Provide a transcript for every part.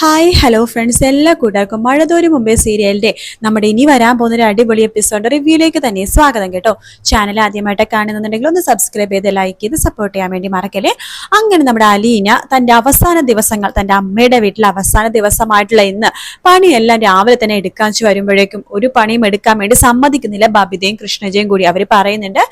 Hi hello friends, എല്ലാ കൂട്ടുകാർക്കും മഴതോരു മുമ്പേ സീരിയലിന്റെ നമ്മുടെ ഇനി വരാൻ പോകുന്ന ഒരു അടിപൊളി എപ്പിസോഡ് റിവ്യൂയിലേക്ക് തന്നെ സ്വാഗതം കേട്ടോ. ചാനൽ ആദ്യമായിട്ട് കാണുന്നുണ്ടെങ്കിൽ ഒന്ന് സബ്സ്ക്രൈബ് ചെയ്ത് ലൈക്ക് ചെയ്ത് സപ്പോർട്ട് ചെയ്യാൻ വേണ്ടി മറക്കല്ലേ. അങ്ങനെ നമ്മുടെ അലീന തന്റെ അവസാന ദിവസങ്ങൾ, തന്റെ അമ്മയുടെ വീട്ടിലെ അവസാന ദിവസമായിട്ടുള്ള ഇന്ന് പണിയെല്ലാം രാവിലെ തന്നെ എടുക്കാൻ വരുമ്പോഴേക്കും ഒരു പണിയും എടുക്കാൻ വേണ്ടി സമ്മതിക്കുന്നില്ല ബബിതയും കൃഷ്ണജയും കൂടി. അവർ പറയുന്നുണ്ട്,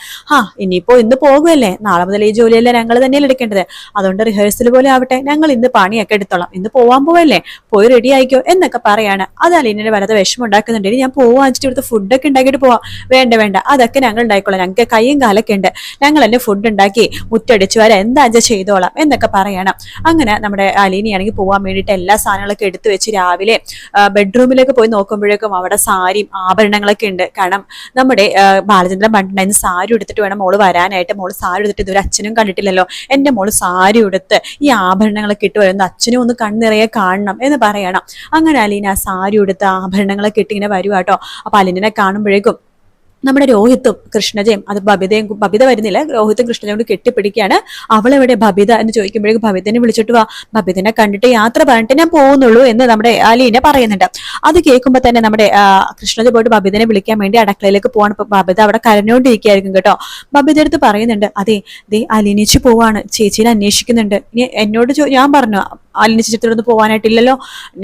ഇനിയിപ്പോ ഇന്ന് പോകുമല്ലേ, നാളെ മുതൽ ഈ ജോലിയെല്ലാം ഞങ്ങൾ തന്നെയല്ലേ എടുക്കേണ്ടത്, അതുകൊണ്ട് റിഹേഴ്സൽ പോലെ ആവട്ടെ, ഞങ്ങൾ ഇന്ന് പണിയൊക്കെ എടുത്തോളാം, ഇന്ന് പോവാൻ പോവല്ലേ, പോയി റെഡി ആയിക്കോ എന്നൊക്കെ പറയാണ്. അത് അലീനയുടെ വലത് വിഷമം ഉണ്ടാക്കുന്നുണ്ട്. ഞാൻ പോവാ വെച്ചിട്ട് ഇവിടുത്തെ ഫുഡൊക്കെ ഉണ്ടാക്കിയിട്ട് പോവാം. വേണ്ട വേണ്ട, അതൊക്കെ ഞങ്ങൾ ഉണ്ടായിക്കോളാം, ഞങ്ങൾക്ക് കയ്യും കാലൊക്കെ ഉണ്ട്, ഞങ്ങൾ തന്നെ ഫുഡ് ഉണ്ടാക്കി മുറ്റടിച്ചു വരാം, എന്താ ചെയ്തോളാം എന്നൊക്കെ പറയണം. അങ്ങനെ നമ്മുടെ അലീനയാണെങ്കിൽ പോവാൻ വേണ്ടിയിട്ട് എല്ലാ സാധനങ്ങളൊക്കെ എടുത്തു വെച്ച് രാവിലെ ബെഡ്റൂമിലേക്ക് പോയി നോക്കുമ്പോഴേക്കും അവിടെ സാരിയും ആഭരണങ്ങളൊക്കെ ഉണ്ട്. കാരണം നമ്മുടെ ബാലചന്ദ്രൻ പണ്ടുണ്ടായിരുന്ന സാരി എടുത്തിട്ട് വേണം മോള് വരാനായിട്ട്. മോള് സാരി എടുത്തിട്ട് ഇതുവരെ അച്ഛനും കണ്ടിട്ടില്ലല്ലോ, എന്റെ മോള് സാരി എടുത്ത് ഈ ആഭരണങ്ങളൊക്കെ ഇട്ട് വരുന്ന അച്ഛനും ഒന്ന് കണ്ണിറയെ കാണണം എന്ന് പറയണം. അങ്ങനെ അലീന സാരി ഉടുത്ത് ആഭരണങ്ങളൊക്കെ ഇട്ട് ഇങ്ങനെ വരുവാട്ടോ. അപ്പൊ അലീനെ കാണുമ്പോഴേക്കും നമ്മുടെ രോഹിത്തും കൃഷ്ണജയും, അത് ബബിത വരുന്നില്ല, രോഹിത്തും കൃഷ്ണജയും കൂടി കെട്ടിപ്പിടിക്കുകയാണ്. അവളെവിടെ ബബിത എന്ന് ചോദിക്കുമ്പോഴേക്കും ബബിതനെ വിളിച്ചിട്ട് വാ, ബബിതനെ കണ്ടിട്ട് യാത്ര പറഞ്ഞിട്ട് ഞാൻ പോകുന്നുള്ളൂ എന്ന് നമ്മുടെ അലീന പറയുന്നുണ്ട്. അത് കേൾക്കുമ്പോൾ തന്നെ നമ്മുടെ കൃഷ്ണജ പോയിട്ട് ബബിതനെ വിളിക്കാൻ വേണ്ടി അടുക്കളയിലേക്ക് പോവാണ്. ഇപ്പൊ ബബിത അവിടെ കരഞ്ഞുകൊണ്ടിരിക്കുകയായിരിക്കും കേട്ടോ. ബബിത അടുത്ത് പറയുന്നുണ്ട്, അതെ ദേ അലീനേച്ച് പോവാണ്, ചേച്ചിനെ അന്വേഷിക്കുന്നുണ്ട്. ഇനി എന്നോട് ഞാൻ പറഞ്ഞു അലീന ചേച്ചിയോടൊന്ന് പോകാനായിട്ടില്ലല്ലോ,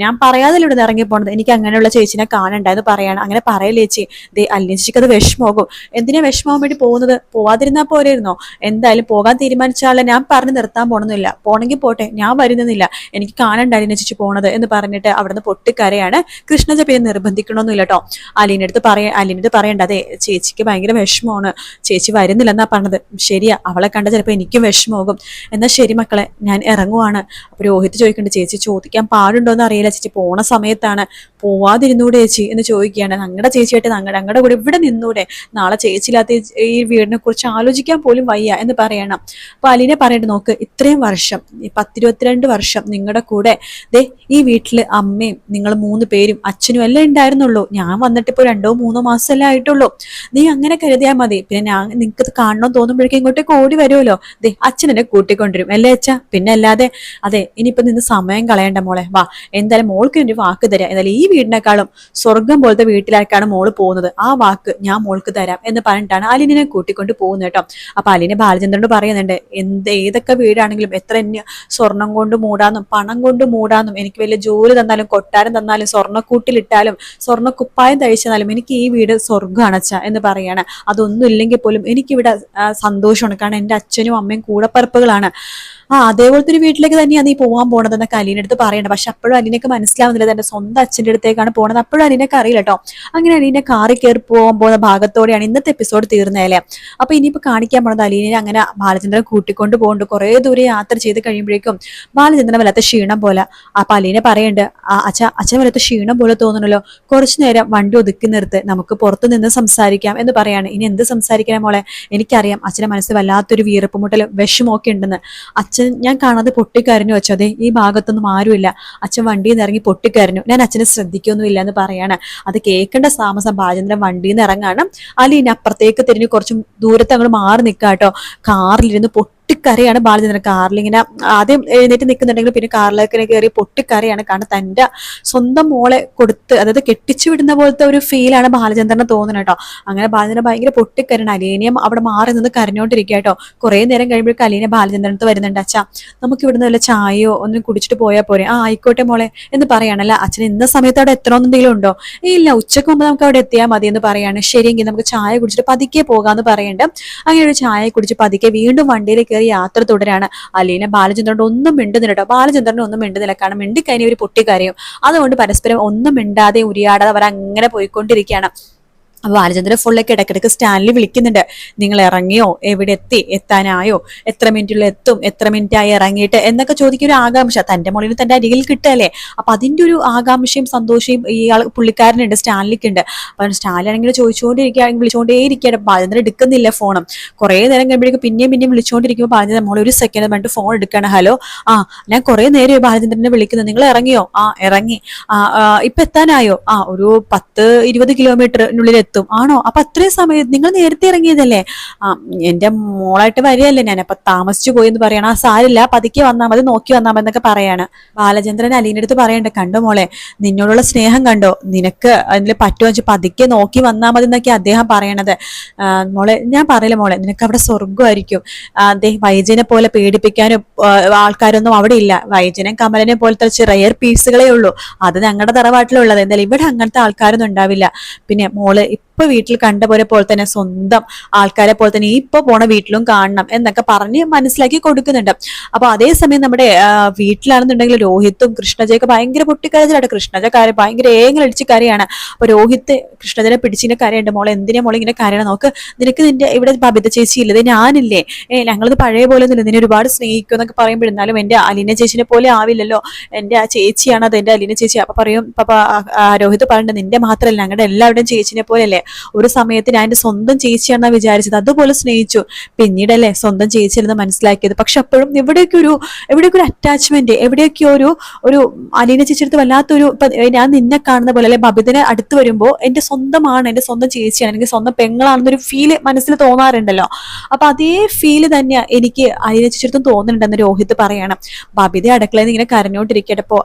ഞാൻ പറയാതെ ഇവിടെ ഇറങ്ങി പോണത്, എനിക്ക് അങ്ങനെയുള്ള ചേച്ചിനെ കാണണ്ട എന്ന് പറയാണ്. അങ്ങനെ പറയല്ലേ ചേച്ചി, ദേ അലീന ചേച്ചിക്ക് അത് വിഷമാകും, എന്തിനാ വിഷമാകാൻ വേണ്ടി പോകുന്നത്, പോവാതിരുന്നാ പോരായിരുന്നോ, എന്തായാലും പോകാൻ തീരുമാനിച്ചാളെ ഞാൻ പറഞ്ഞു നിർത്താൻ പോണമെന്നില്ല, പോണെങ്കിൽ പോട്ടെ, ഞാൻ വരുന്നില്ല, എനിക്ക് കാണണ്ട അലീന ചേച്ചി പോണത് എന്ന് പറഞ്ഞിട്ട് അവിടുന്ന് പൊട്ടിക്കരയാണ്. കൃഷ്ണജ പിന്നെ നിർബന്ധിക്കണമെന്നില്ല കേട്ടോ. അലീനടുത്ത് പറയണ്ട, അതെ ചേച്ചിക്ക് ഭയങ്കര വിഷമമാണ്, ചേച്ചി വരുന്നില്ലെന്നാ പറഞ്ഞത്, ശരിയാ, അവളെ കണ്ട ചിലപ്പോൾ എനിക്കും വിഷമാകും, എന്നാ ശരി മക്കളെ ഞാൻ ഇറങ്ങുവാണ്. അപ്പൊ രോഹിത് ചോദിക്കുന്നുണ്ട്, ചേച്ചി ചോദിക്കാൻ പാടുണ്ടോന്ന് അറിയില്ല ചേച്ചി, പോണ സമയത്താണ്, പോവാതിരുന്നൂടെ ചേച്ചി എന്ന് ചോദിക്കുകയാണ്. ഞങ്ങളുടെ ചേച്ചിയായിട്ട് ഞങ്ങളുടെ കൂടെ ഇവിടെ നിന്നൂടെ, നാളെ ചേച്ചിയില്ലാത്ത ഈ വീടിനെ കുറിച്ച് ആലോചിക്കാൻ പോലും വയ്യ എന്ന് പറയണം. അപ്പൊ അലീനെ പറയട്ടെ, നോക്ക് ഇത്രയും വർഷം, 10-22 വർഷം നിങ്ങളുടെ കൂടെ ദേ ഈ വീട്ടില് അമ്മയും നിങ്ങൾ 3 പേരും അച്ഛനും എല്ലാം ഉണ്ടായിരുന്നുള്ളൂ, ഞാൻ വന്നിട്ട് ഇപ്പൊ 2-3 മാസമല്ലേ ആയിട്ടുള്ളൂ, നീ അങ്ങനെ കരുതിയാൽ മതി, പിന്നെ ഞാൻ നിനക്ക് കാണണം തോന്നുമ്പോഴേക്കും ഇങ്ങോട്ടേക്ക് ഓടി വരുമല്ലോ, ദേ അച്ഛൻ എന്നെ കൂട്ടിക്കൊണ്ടുവരും അല്ലേ അച്ഛ, പിന്നെ അല്ലാതെ, അതെ ഇനിയിപ്പൊ നിന്ന് സമയം കളയണ്ട മോളെ, വാ എന്തായാലും മോൾക്ക് ഒരു വാക്ക് തരാം, എന്തായാലും ഈ വീടിനേക്കാളും സ്വർഗം പോലത്തെ വീട്ടിലേക്കാണ് മോള് പോകുന്നത്, ആ വാക്ക് ഞാൻ മോൾക്ക് തരാം എന്ന് പറഞ്ഞിട്ടാണ് അലീനെ കൂട്ടിക്കൊണ്ട് പോകുന്നത് കേട്ടോ. അപ്പൊ അലീനെ ബാലചന്ദ്രനോട് പറയുന്നുണ്ട്, ഏതൊക്കെ വീടാണെങ്കിലും എത്ര സ്വർണം കൊണ്ട് മൂടാന്നും പണം കൊണ്ട് മൂടാന്നും, എനിക്ക് വലിയ ജോലി തന്നാലും കൊട്ടാരം തന്നാലും സ്വർണ്ണക്കൂട്ടിലിട്ടാലും സ്വർണ്ണ കുപ്പായം തഴിച്ചാലും എനിക്ക് ഈ വീട് സ്വർഗ്ഗമാണ് അച്ഛ എന്ന് പറയാണ്. അതൊന്നും ഇല്ലെങ്കിൽ പോലും എനിക്കിവിടെ സന്തോഷമാണ്, കാരണം എൻ്റെ അച്ഛനും അമ്മയും കൂടപ്പറപ്പുകളാണ്, അതേപോലത്തെ ഒരു വീട്ടിലേക്ക് തന്നെയാണ് നീ പോകാൻ പോണത് എന്നൊക്കെ അലീനെ അടുത്ത് പറയണ്ട. പക്ഷെ അപ്പോഴും അലീനക്ക് മനസ്സിലാവുന്നില്ല തന്റെ സ്വന്തം അച്ഛൻ്റെ അടുത്തേക്കാണ് പോണത്. അപ്പോഴും അലീനക്ക് അറിയില്ല കേട്ടോ. അങ്ങനെ അലീനെ കാറിൽ കയറി പോകാൻ പോകുന്ന ഭാഗത്തോടെയാണ് ഇന്നത്തെ എപ്പിസോഡ് തീർന്നതല്ലേ. അപ്പൊ ഇനിയിപ്പോ കാണിക്കാൻ പോണത് അലീനെ അങ്ങനെ ബാലചന്ദ്രൻ കൂട്ടിക്കൊണ്ട് പോകുന്നുണ്ട്. കുറെ ദൂരെ യാത്ര ചെയ്ത് കഴിയുമ്പോഴേക്കും ബാലചന്ദ്രൻ വല്ലാത്ത ക്ഷീണം പോലെ. അപ്പൊ അലീനെ പറയണ്ട്, അച്ഛൻ വല്ലാത്ത ക്ഷീണം പോലെ തോന്നണല്ലോ, കുറച്ചു നേരം വണ്ടി ഒതുക്കി നിർത്ത്, നമുക്ക് പുറത്തു നിന്ന് സംസാരിക്കാം എന്ന് പറയാണ്. ഇനി എന്ത് സംസാരിക്കണം മോളെ, എനിക്കറിയാം അച്ഛന്റെ മനസ്സിൽ വല്ലാത്തൊരു വീർപ്പുമുട്ടലും വിഷമമൊക്കെ ഉണ്ടെന്ന്. അച്ഛൻ ഞാൻ കാണാതെ പൊട്ടിക്കരഞ്ഞു വെച്ചോ, അതെ ഈ ഭാഗത്തൊന്നും ആരുമില്ല, അച്ഛൻ വണ്ടിയിൽ നിന്ന് ഇറങ്ങി പൊട്ടിക്കരഞ്ഞു, ഞാൻ അച്ഛനെ ശ്രദ്ധിക്കൊന്നുമില്ല എന്ന് പറയാണ്. അത് കേൾക്കേണ്ട താമസം ബാലചന്ദ്രൻ വണ്ടിയിൽ നിന്ന് ഇറങ്ങാണ്. അലീന അപ്പുറത്തേക്ക് തിരിഞ്ഞ് കുറച്ച് ദൂരത്ത് അങ്ങോട്ട് മാറി നിൽക്കാട്ടോ. കാറിലിരുന്ന് പൊട്ടിക്കരയാണ് ബാലചന്ദ്രൻ. കാറിലിങ്ങനെ ആദ്യം എഴുന്നേറ്റ് നിൽക്കുന്നുണ്ടെങ്കിൽ പിന്നെ കാറിലേക്ക് കയറി പൊട്ടിക്കരയാണ്. കാരണം തന്റെ സ്വന്തം മോളെ കൊടുത്ത്, അതായത് കെട്ടിച്ചു വിടുന്ന പോലത്തെ ഒരു ഫീലാണ് ബാലചന്ദ്രനെ തോന്നുന്നത് കേട്ടോ. അങ്ങനെ ബാലചന്ദ്രൻ ഭയങ്കര പൊട്ടിക്കരണം. അലീനയും അവിടെ മാറി നിന്ന് കരഞ്ഞോണ്ടിരിക്കുക കേട്ടോ. കുറെ നേരം കഴിയുമ്പോഴേക്കും അലീന ബാലചന്ദ്രനത്ത് വരുന്നുണ്ട്. അച്ഛാ നമുക്ക് ഇവിടുന്ന് വല്ല ചായയോ ഒന്നും കുടിച്ചിട്ട് പോയാൽ പോരെ, ആയിക്കോട്ടെ മോളെ എന്ന് പറയാണല്ല. അച്ഛൻ ഇന്ന സമയത്ത് അവിടെ എത്തണമെന്നെന്തെങ്കിലും ഉണ്ടോ, ഇല്ല ഉച്ചക്ക് മുമ്പ് നമുക്ക് അവിടെ എത്തിയാൽ മതി എന്ന് പറയാണ്. ശരിയെങ്കിൽ നമുക്ക് ചായ കുടിച്ചിട്ട് പതുക്കെ പോകാന്ന് പറയുന്നുണ്ട്. അങ്ങനെ ഒരു ചായ കുടിച്ച് പതുക്കെ വീണ്ടും വണ്ടിയിൽ കയറി യാത്ര തുടരാണ്. അലീന ബാലചന്ദ്രനോട് ഒന്നും മിണ്ടുന്നില്ല കേട്ടോ. ബാലചന്ദ്രനെ ഒന്നും മിണ്ടുന്നില്ല, കാരണം മിണ്ടിക്കഴിഞ്ഞ ഒരു പൊട്ടിക്കരയും. അതുകൊണ്ട് പരസ്പരം ഒന്നും മിണ്ടാതെ ഉരിയാടാതെ അവർ അങ്ങനെ പോയിക്കൊണ്ടിരിക്കുകയാണ്. അപ്പൊ ബാലചന്ദ്രൻ ഫുള്ളൊക്കെ ഇടയ്ക്കിടയ്ക്ക് സ്റ്റാൻലി വിളിക്കുന്നുണ്ട്, നിങ്ങൾ ഇറങ്ങിയോ, എവിടെ എത്താനായോ, എത്ര മിനിറ്റിൽ എത്തും, എത്ര മിനിറ്റായി ഇറങ്ങിയിട്ട് എന്നൊക്കെ ചോദിക്കുന്ന ഒരു ആകാംക്ഷ തന്റെ മോളിന് തന്റെ അരികിൽ കിട്ടല്ലേ. അപ്പൊ അതിന്റെ ഒരു ആകാംക്ഷയും സന്തോഷവും ഇയാൾ പുള്ളിക്കാരനുണ്ട്, സ്റ്റാൻലിക്കുണ്ട്. അപ്പൊ സ്റ്റാൻലി ആണെങ്കിൽ വിളിച്ചുകൊണ്ടേയിരിക്കുകയാണ്. ബാലചന്ദ്രൻ എടുക്കുന്നില്ല ഫോണും. കുറെ നേരം കഴിയുമ്പോഴേക്കും പിന്നെയും വിളിച്ചുകൊണ്ടിരിക്കുമ്പോൾ ബാലചന്ദ്രൻ മോളെ ഒരു സെക്കൻഡ് പറഞ്ഞിട്ട് ഫോൺ എടുക്കുകയാണ്. ഹലോ, ഞാൻ കുറെ നേരം ബാലചന്ദ്രനെ വിളിക്കുന്നത്, നിങ്ങൾ ഇറങ്ങിയോ, ഇറങ്ങി, ഇപ്പൊ എത്താനായോ, ഒരു 10-20 കിലോമീറ്ററിനുള്ളിൽ എത്തും. ആണോ? അപ്പൊ അത്രയും സമയം നിങ്ങൾ നേരത്തെ ഇറങ്ങിയതല്ലേ? ആ, എന്റെ മോളായിട്ട് വരികയല്ലേ ഞാൻ, അപ്പൊ താമസിച്ചു പോയി എന്ന് പറയണം. ആ, സാരില്ല, പതുക്കെ വന്നാൽ മതി, നോക്കി വന്നാൽ മതി എന്നൊക്കെ പറയാണ്. ബാലചന്ദ്രൻ അലീന്റെ അടുത്ത് പറയണ്ട, കണ്ടോ മോളെ, നിന്നോടുള്ള സ്നേഹം കണ്ടോ, നിനക്ക് അതിൽ പറ്റുമോ വെച്ച് പതുക്കെ നോക്കി വന്നാൽ മതി എന്നൊക്കെ അദ്ദേഹം പറയണത്. മോളെ, ഞാൻ പറയില്ല മോളെ, നിനക്ക് അവിടെ സ്വർഗമായിരിക്കും. അദ്ദേഹം വൈജനെ പോലെ പേടിപ്പിക്കാനും ആൾക്കാരൊന്നും അവിടെ ഇല്ല. വൈജനും കമലനെ പോലത്തെ റയർ പീസുകളേ ഉള്ളൂ. അത് ഞങ്ങളുടെ തറവാട്ടിലുള്ളത്. എന്തായാലും ഇവിടെ അങ്ങനത്തെ ആൾക്കാരൊന്നും ഉണ്ടാവില്ല. പിന്നെ മോള് ഇപ്പൊ വീട്ടിൽ കണ്ട പോലെ തന്നെ സ്വന്തം ആൾക്കാരെ പോലെ തന്നെ ഇപ്പൊ പോണ വീട്ടിലും കാണണം എന്നൊക്കെ പറഞ്ഞ് മനസ്സിലാക്കി കൊടുക്കുന്നുണ്ട്. അപ്പൊ അതേസമയം നമ്മുടെ വീട്ടിലാണെന്നുണ്ടെങ്കിൽ രോഹിത്തും കൃഷ്ണജയൊക്കെ ഭയങ്കര പൊട്ടിക്കരച്ചിലാണ്. കൃഷ്ണജ ഭയങ്കര ഏങ്ങലടിച്ച് കരയാണ്. അപ്പൊ രോഹിത്ത് കൃഷ്ണജനെ പിടിച്ചിങ്ങനെ കരയുണ്ട്. മോളെ, എന്തിനാ മോളെ ഇങ്ങനെ കരയണം? നോക്ക്, നിനക്ക് നിന്റെ ഇവിടെ ബബിത ചേച്ചി ഇല്ലത്, ഞാനില്ലേ? ഞങ്ങളത് പഴയ പോലെ ഒന്നുമില്ല, നിന്നെ ഒരുപാട് സ്നേഹിക്കും എന്നൊക്കെ പറയുമ്പോഴെന്നാലും എന്റെ അലീന ചേച്ചിനെ പോലെ ആവില്ലല്ലോ, എന്റെ ആ ചേച്ചിയാണ് അത്, എന്റെ അലീന ചേച്ചി. അപ്പൊ പറയും, രോഹിത് പറയണ്ട, നിന്റെ മാത്രമല്ല ഞങ്ങളുടെ എല്ലാവരുടെയും ചേച്ചിനെ പോലെയല്ലേ. ഒരു സമയത്ത് ഞാൻ എന്റെ സ്വന്തം ചേച്ചിയാണെന്നാ വിചാരിച്ചത്, അതുപോലെ സ്നേഹിച്ചു. പിന്നീടല്ലേ സ്വന്തം ചേച്ചിയല്ലെന്ന് മനസ്സിലാക്കിയത്. പക്ഷെ അപ്പോഴും എവിടെയൊക്കെ ഒരു അറ്റാച്ച്മെന്റ്, എവിടെയൊക്കെ ഒരു അലീന ചേച്ചിയെടുത്ത് വല്ലാത്തൊരു, ഇപ്പൊ ഞാൻ നിന്നെ കാണുന്ന പോലെ അല്ലെ ബബിതിനെ അടുത്ത് വരുമ്പോ എന്റെ സ്വന്തമാണ്, എന്റെ സ്വന്തം ചേച്ചിയാണ്, എനിക്ക് സ്വന്തം പെങ്ങളാണെന്നൊരു ഫീല് മനസ്സിൽ തോന്നാറുണ്ടല്ലോ. അപ്പൊ അതേ ഫീല് തന്നെയാ എനിക്ക് അലീന ചേച്ചിയെടുത്തും തോന്നുന്നുണ്ടെന്ന് രോഹിത് പറയണം. ബബിത അടുക്കളയിൽ നിന്ന് ഇങ്ങനെ കരഞ്ഞോണ്ടിരിക്കട്ടപ്പോ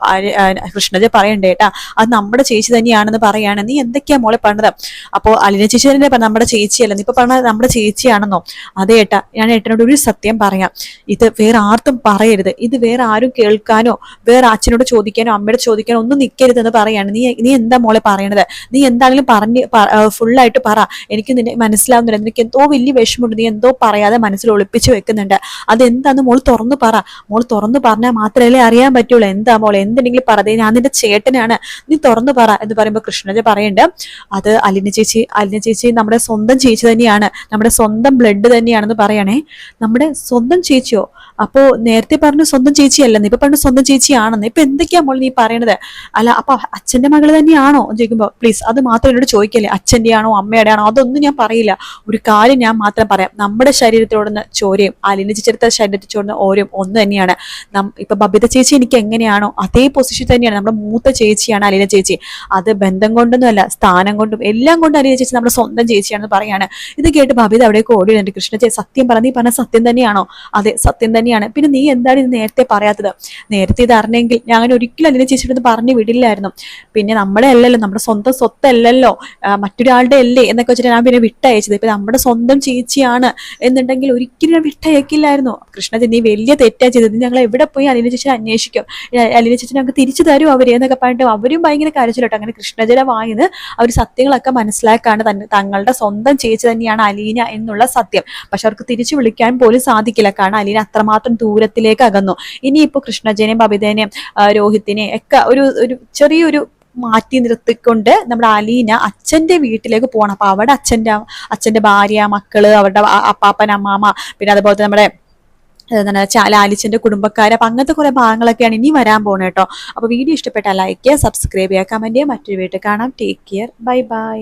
കൃഷ്ണജ പറയണ്ടേ, ഏട്ടാ അത് നമ്മുടെ ചേച്ചി തന്നെയാണെന്ന് പറയാണ്. നീ എന്തൊക്കെയാ മോളെ പറഞ്ഞത്? അപ്പോ അലീന ചേച്ചി തന്നെ നമ്മുടെ ചേച്ചിയല്ല, നീ ഇപ്പൊ പറഞ്ഞത് നമ്മുടെ ചേച്ചിയാണെന്നോ? അതേ ഏട്ടാ, ഞാൻ ഏട്ടനോട് ഒരു സത്യം പറയാം, ഇത് വേറെ ആർക്കും പറയരുത്, ഇത് വേറെ ആരും കേൾക്കാനോ വേറെ അച്ഛനോട് ചോദിക്കാനോ അമ്മയോട് ചോദിക്കാനോ ഒന്നും നിൽക്കരുതെന്ന് പറയാണ്. നീ എന്താ മോളെ പറയണത്? നീ എന്താണെങ്കിലും ഫുള്ളായിട്ട് പറ, എനിക്ക് നിന്നെ മനസ്സിലാവുന്നില്ല, നിനക്ക് എന്തോ വലിയ വിഷമമുണ്ട്, നീ എന്തോ പറയാതെ മനസ്സിൽ ഒളിപ്പിച്ചു വെക്കുന്നുണ്ട്, അതെന്താന്ന് മോൾ തുറന്നു പറ. മോൾ തുറന്നു പറഞ്ഞാൽ മാത്രമല്ലേ അറിയാൻ പറ്റുള്ളൂ. എന്താ മോളെ, എന്തെങ്കിലും പറ, ഞാൻ നിന്റെ ചേട്ടനാണ്, നീ തുറന്നു പറ എന്ന് പറയുമ്പോൾ കൃഷ്ണജ പറയുന്നുണ്ട്, അത് അലീന ചേച്ചി നമ്മുടെ സ്വന്തം ചേച്ചി തന്നെയാണ്, നമ്മുടെ സ്വന്തം ബ്ലഡ് തന്നെയാണെന്ന് പറയണേ. നമ്മുടെ സ്വന്തം ചേച്ചിയോ? അപ്പോ നേരത്തെ പറഞ്ഞു സ്വന്തം ചേച്ചിയല്ലെന്ന്, ഇപ്പൊ പറഞ്ഞു സ്വന്തം ചേച്ചിയാണെന്ന്. ഇപ്പൊ എന്തൊക്കെയാ മോൾ നീ പറയണത്? അല്ല, അപ്പൊ അച്ഛന്റെ മകള് തന്നെയാണോ ചോദിക്കുമ്പോ, പ്ലീസ് അത് മാത്രം എന്നോട് ചോദിക്കല്ലേ, അച്ഛന്റെ ആണോ അമ്മയുടെ ആണോ അതൊന്നും ഞാൻ പറയില്ല. ഒരു കാര്യം ഞാൻ മാത്രം പറയാം, നമ്മുടെ ശരീരത്തോടുന്ന ചോരയും അലീന ചേച്ചിയുടെ ശരീരത്തോടുന്ന ഓരോ ഒന്ന് തന്നെയാണ്. ഇപ്പൊ ബബിത ചേച്ചി എനിക്ക് എങ്ങനെയാണോ അതേ പൊസിഷൻ തന്നെയാണ് നമ്മുടെ മൂത്ത ചേച്ചിയാണ് അലീന ചേച്ചി. അത് ബന്ധം കൊണ്ടൊന്നും അല്ല, സ്ഥാനം കൊണ്ടും എല്ലാം കൊണ്ടും അലീന ചേച്ചി നമ്മുടെ സ്വന്തം ചേച്ചിയാണെന്ന് പറയാണ്. ഇത് കേട്ട് ബബിത അവിടേക്ക് ഓടിയുണ്ട്. കൃഷ്ണ ചേച്ചി സത്യം പറ, നീ പറഞ്ഞ സത്യം തന്നെയാണോ? അതെ, സത്യം തന്നെയാണ്. പിന്നെ നീ എന്താണ് ഇത് നേരത്തെ പറയാത്തത്? നേരത്തെ ഇത് അറിഞ്ഞെങ്കിൽ ഞാൻ ഒരിക്കലും അലീന ചേച്ചിയുടെ പറഞ്ഞു വിടില്ലായിരുന്നു. പിന്നെ നമ്മളെ അല്ലല്ലോ, നമ്മുടെ സ്വന്തം സ്വത്തല്ലല്ലോ, മറ്റൊരാളുടെ അല്ലേ എന്നൊക്കെ വെച്ചിട്ട് ഞാൻ പിന്നെ വിട്ടയച്ചത്. ഇപ്പൊ നമ്മുടെ സ്വന്തം ചേച്ചിയാണ് എന്നുണ്ടെങ്കിൽ ഒരിക്കലും ഞാൻ വിട്ടയക്കില്ലായിരുന്നു. കൃഷ്ണ, നീ വലിയ തെറ്റാ ചെയ്തത്, ഞങ്ങൾ എവിടെ പോയി അലീന ചേച്ചി അന്വേഷിക്കും, അലീന ചേച്ചി ഞങ്ങൾക്ക് തിരിച്ചു തരും അവര് എന്നൊക്കെ പറഞ്ഞിട്ട് അവരും ഭയങ്കര കരച്ചിലോട്ടോ. അങ്ങനെ കൃഷ്ണജല വായിന്ന് അവർ സത്യങ്ങളൊക്കെ മനസ്സിലാക്കാണ് തങ്ങളുടെ സ്വന്തം ചേച്ചി തന്നെയാണ് അലീന എന്നുള്ള സത്യം. പക്ഷെ അവർക്ക് തിരിച്ചു വിളിക്കാൻ പോലും സാധിക്കില്ല, കാരണം അലീന അത്രമാത്രം ദൂരത്തിലേക്ക് അകന്നു. ഇനിയിപ്പോ കൃഷ്ണജനെയും ബബിതനെയും രോഹിത്തിനെയും ഒക്കെ ഒരു ചെറിയൊരു മാറ്റി നിർത്തിക്കൊണ്ട് നമ്മുടെ അലീന അച്ഛന്റെ വീട്ടിലേക്ക് പോകണം. അപ്പൊ അവിടെ അച്ഛന്റെ ഭാര്യ, മക്കള്, അവരുടെ അപ്പാപ്പൻ, അമ്മാമ്മ, പിന്നെ അതുപോലെ നമ്മുടെ ലാലിച്ചന്റെ കുടുംബക്കാര്, അപ്പൊ അങ്ങനത്തെ കുറെ ഭാഗങ്ങളൊക്കെയാണ് ഇനി വരാൻ പോണേ കേട്ടോ. അപ്പൊ വീഡിയോ ഇഷ്ടപ്പെട്ടാൽ ലൈക്ക് ചെയ്യുക, സബ്സ്ക്രൈബ് ചെയ്യുക, കമന്റ് ചെയ്യുക. മറ്റൊരു വീട്ടിൽ കാണാം. Take care, bye bye.